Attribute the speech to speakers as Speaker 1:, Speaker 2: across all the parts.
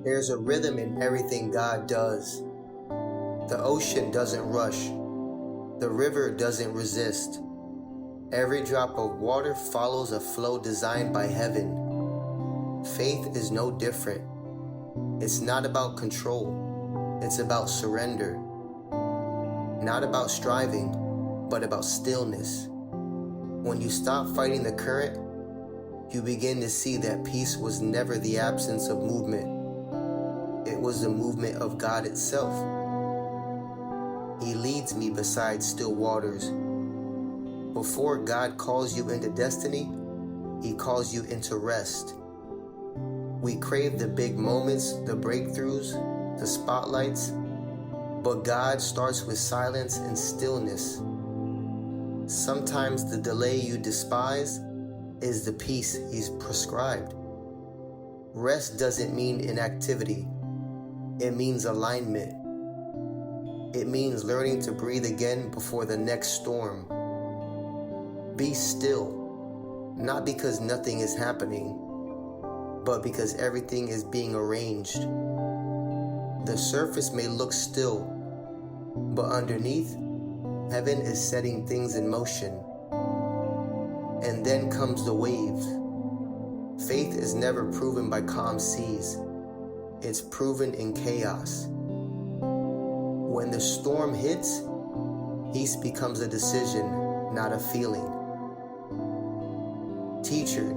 Speaker 1: There's a rhythm in everything God does. The ocean doesn't rush. The river doesn't resist. Every drop of water follows a flow designed by heaven. Faith is no different. It's not about control. It's about surrender. Not about striving, but about stillness. When you stop fighting the current, you begin to see that peace was never the absence of movement. It was the movement of God itself. He leads me beside still waters. Before God calls you into destiny, He calls you into rest. We crave the big moments, the breakthroughs, the spotlights, but God starts with silence and stillness. Sometimes the delay you despise is the peace He's prescribed. Rest doesn't mean inactivity. It means alignment. It means learning to breathe again before the next storm. Be still, not because nothing is happening, but because everything is being arranged. The surface may look still, but underneath, heaven is setting things in motion. And then comes the waves. Faith is never proven by calm seas. It's proven in chaos. When the storm hits, peace becomes a decision, not a feeling. Teacher,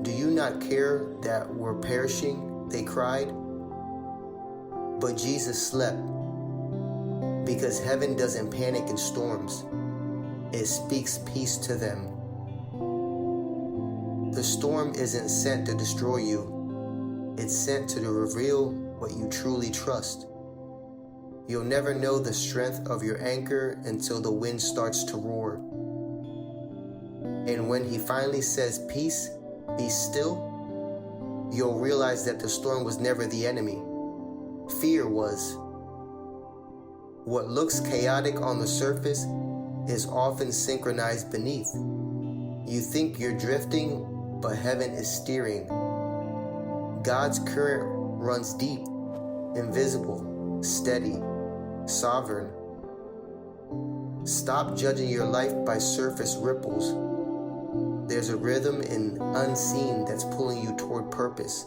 Speaker 1: do you not care that we're perishing? They cried. But Jesus slept, because heaven doesn't panic in storms. It speaks peace to them. The storm isn't sent to destroy you. It's sent to reveal what you truly trust. You'll never know the strength of your anchor until the wind starts to roar. And when He finally says, "Peace, be still," you'll realize that the storm was never the enemy. Fear was. What looks chaotic on the surface is often synchronized beneath. You think you're drifting, but heaven is steering. God's current runs deep, invisible, steady, sovereign. Stop judging your life by surface ripples. There's a rhythm in unseen that's pulling you toward purpose.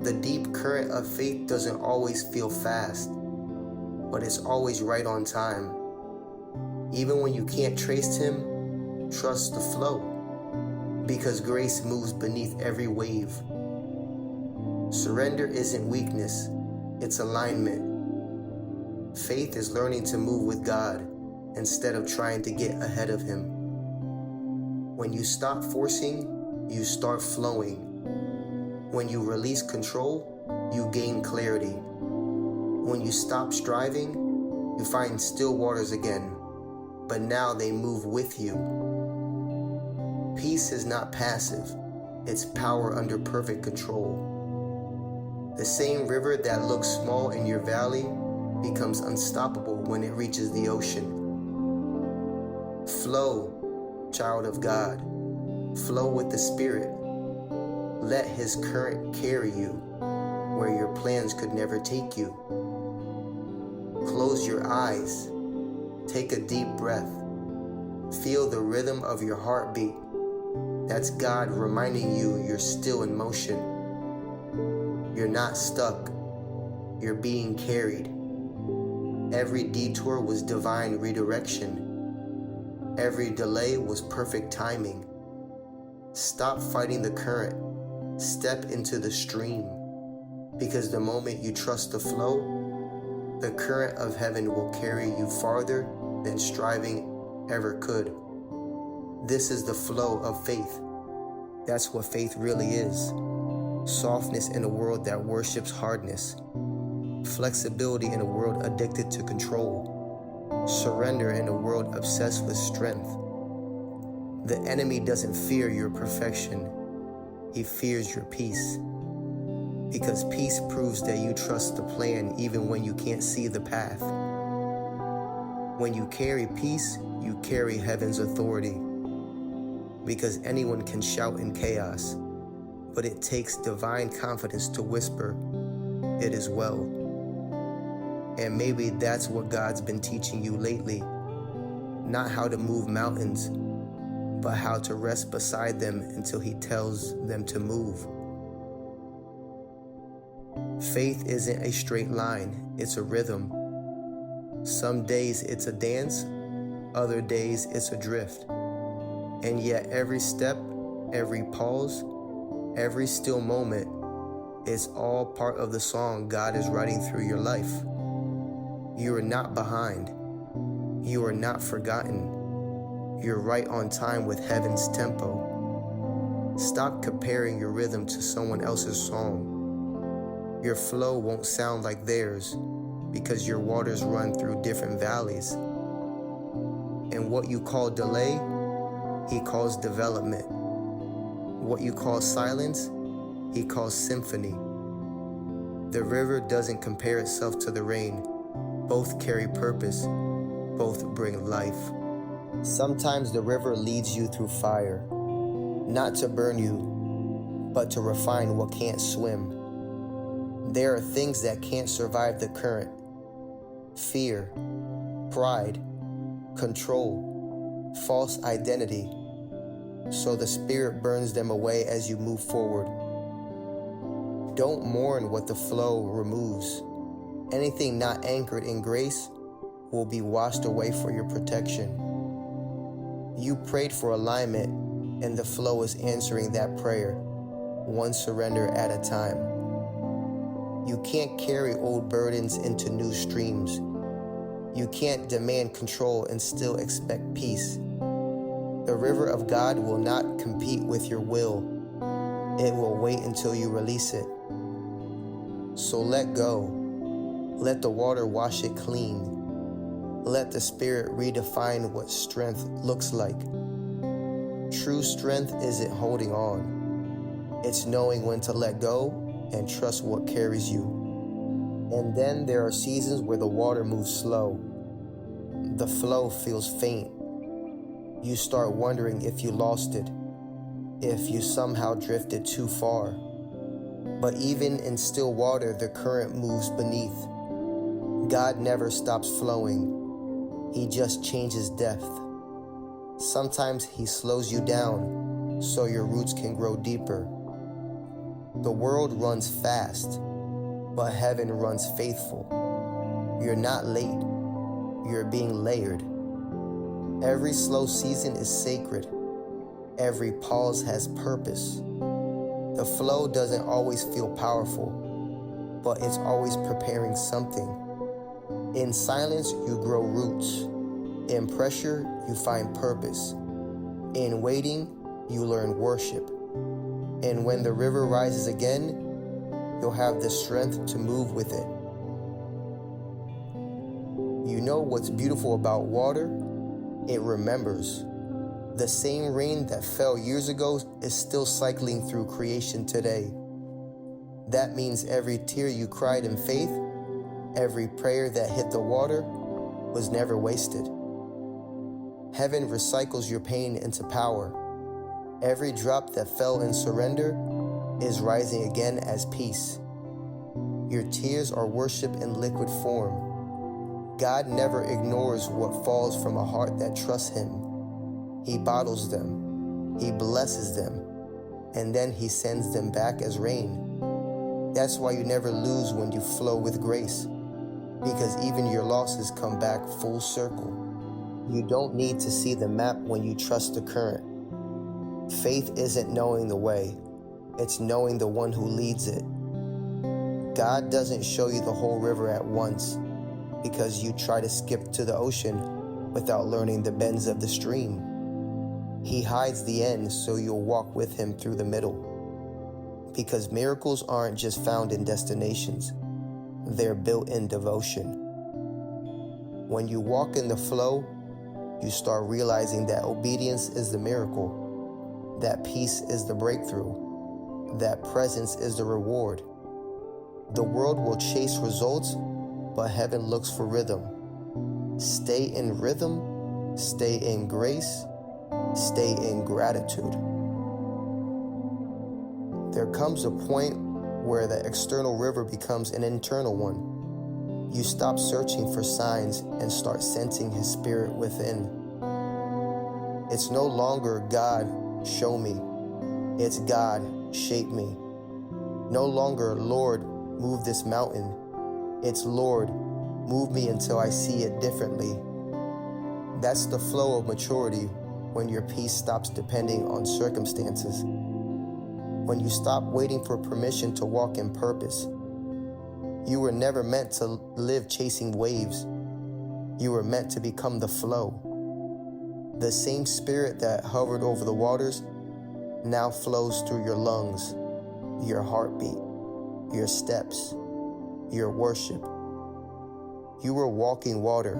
Speaker 1: The deep current of faith doesn't always feel fast, but it's always right on time. Even when you can't trace Him, trust the flow, because grace moves beneath every wave. Surrender isn't weakness, it's alignment. Faith is learning to move with God instead of trying to get ahead of Him. When you stop forcing, you start flowing. When you release control, you gain clarity. When you stop striving, you find still waters again, but now they move with you. Peace is not passive, it's power under perfect control. The same river that looks small in your valley becomes unstoppable when it reaches the ocean. Flow, child of God. Flow with the Spirit. Let His current carry you where your plans could never take you. Close your eyes. Take a deep breath. Feel the rhythm of your heartbeat. That's God reminding you you're still in motion. You're not stuck. You're being carried. Every detour was divine redirection. Every delay was perfect timing. Stop fighting the current. Step into the stream. Because the moment you trust the flow, the current of heaven will carry you farther than striving ever could. This is the flow of faith. That's what faith really is. Softness in a world that worships hardness. Flexibility in a world addicted to control. Surrender in a world obsessed with strength. The enemy doesn't fear your perfection. He fears your peace. Because peace proves that you trust the plan even when you can't see the path. When you carry peace, you carry heaven's authority. Because anyone can shout in chaos, but it takes divine confidence to whisper, "It is well." And maybe that's what God's been teaching you lately. Not how to move mountains, but how to rest beside them until He tells them to move. Faith isn't a straight line, it's a rhythm. Some days it's a dance, other days it's a drift. And yet every step, every pause, every still moment, it's all part of the song God is writing through your life. You are not behind. You are not forgotten. You're right on time with heaven's tempo. Stop comparing your rhythm to someone else's song. Your flow won't sound like theirs because your waters run through different valleys. And what you call delay, He calls development. What you call silence, He calls symphony. The river doesn't compare itself to the rain. Both carry purpose. Both bring life. Sometimes the river leads you through fire, not to burn you, but to refine what can't swim. There are things that can't survive the current. Fear, pride, control, false identity. So the Spirit burns them away as you move forward. Don't mourn what the flow removes. Anything not anchored in grace will be washed away for your protection. You prayed for alignment, and the flow is answering that prayer, one surrender at a time. You can't carry old burdens into new streams. You can't demand control and still expect peace. The river of God will not compete with your will. It will wait until you release it. So let go. Let the water wash it clean. Let the Spirit redefine what strength looks like. True strength isn't holding on. It's knowing when to let go and trust what carries you. And then there are seasons where the water moves slow. The flow feels faint. You start wondering if you lost it, if you somehow drifted too far. But even in still water, the current moves beneath. God never stops flowing. He just changes depth. Sometimes He slows you down so your roots can grow deeper. The world runs fast, but heaven runs faithful. You're not late. You're being layered. Every slow season is sacred. Every pause has purpose. The flow doesn't always feel powerful, but it's always preparing something. In silence, you grow roots. In pressure, you find purpose. In waiting, you learn worship. And when the river rises again, you'll have the strength to move with it. You know what's beautiful about water? It remembers. The same rain that fell years ago is still cycling through creation today. That means every tear you cried in faith, every prayer that hit the water, was never wasted. Heaven recycles your pain into power. Every drop that fell in surrender is rising again as peace. Your tears are worship in liquid form. God never ignores what falls from a heart that trusts Him. He bottles them, He blesses them, and then He sends them back as rain. That's why you never lose when you flow with grace, because even your losses come back full circle. You don't need to see the map when you trust the current. Faith isn't knowing the way, it's knowing the one who leads it. God doesn't show you the whole river at once because you try to skip to the ocean without learning the bends of the stream. He hides the end so you'll walk with Him through the middle. Because miracles aren't just found in destinations, they're built in devotion. When you walk in the flow, you start realizing that obedience is the miracle, that peace is the breakthrough, that presence is the reward. The world will chase results, but heaven looks for rhythm. Stay in rhythm, stay in grace, stay in gratitude. There comes a point where the external river becomes an internal one. You stop searching for signs and start sensing His Spirit within. It's no longer God, show me. It's God, shape me. No longer, Lord, move this mountain. It's Lord, move me until I see it differently. That's the flow of maturity when your peace stops depending on circumstances. When you stop waiting for permission to walk in purpose. You were never meant to live chasing waves. You were meant to become the flow. The same Spirit that hovered over the waters now flows through your lungs, your heartbeat, your steps, your worship. You were walking water,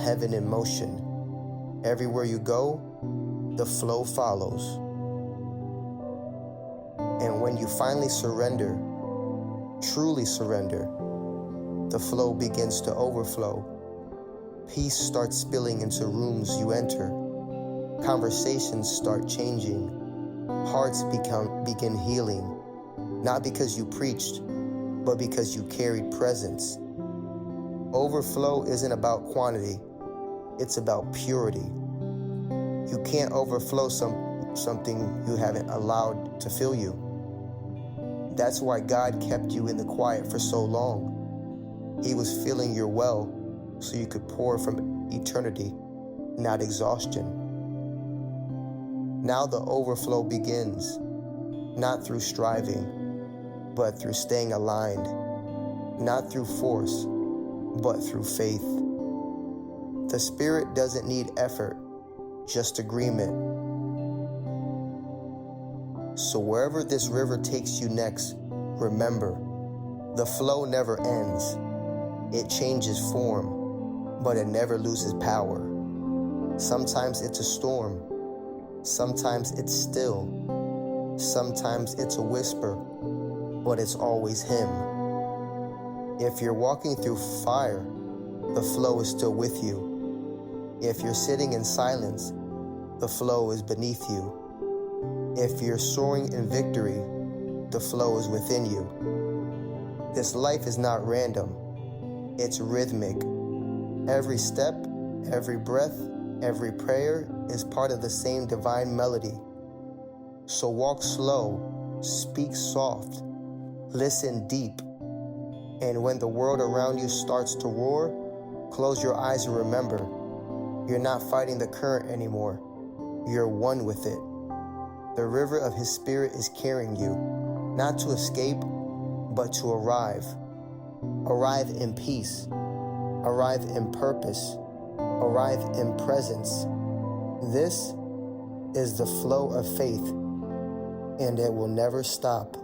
Speaker 1: heaven in motion. Everywhere you go, the flow follows. And when you finally surrender, truly surrender, the flow begins to overflow. Peace starts spilling into rooms you enter. Conversations start changing. Hearts begin healing. Not because you preached, but because you carried presence. Overflow isn't about quantity, it's about purity. You can't overflow something you haven't allowed to fill you. That's why God kept you in the quiet for so long. He was filling your well so you could pour from eternity, not exhaustion. Now the overflow begins, not through striving, but through staying aligned, not through force, but through faith. The Spirit doesn't need effort, just agreement. So wherever this river takes you next, remember, the flow never ends. It changes form, but it never loses power. Sometimes it's a storm. Sometimes it's still. Sometimes it's a whisper, but it's always Him. If you're walking through fire, the flow is still with you. If you're sitting in silence, the flow is beneath you. If you're soaring in victory, the flow is within you. This life is not random. It's rhythmic. Every step, every breath, every prayer is part of the same divine melody. So walk slow, speak soft, listen deep. And when the world around you starts to roar, close your eyes and remember, you're not fighting the current anymore. You're one with it. The river of His Spirit is carrying you, not to escape, but to arrive. Arrive in peace. Arrive in purpose. Arrive in presence. This is the flow of faith, and it will never stop.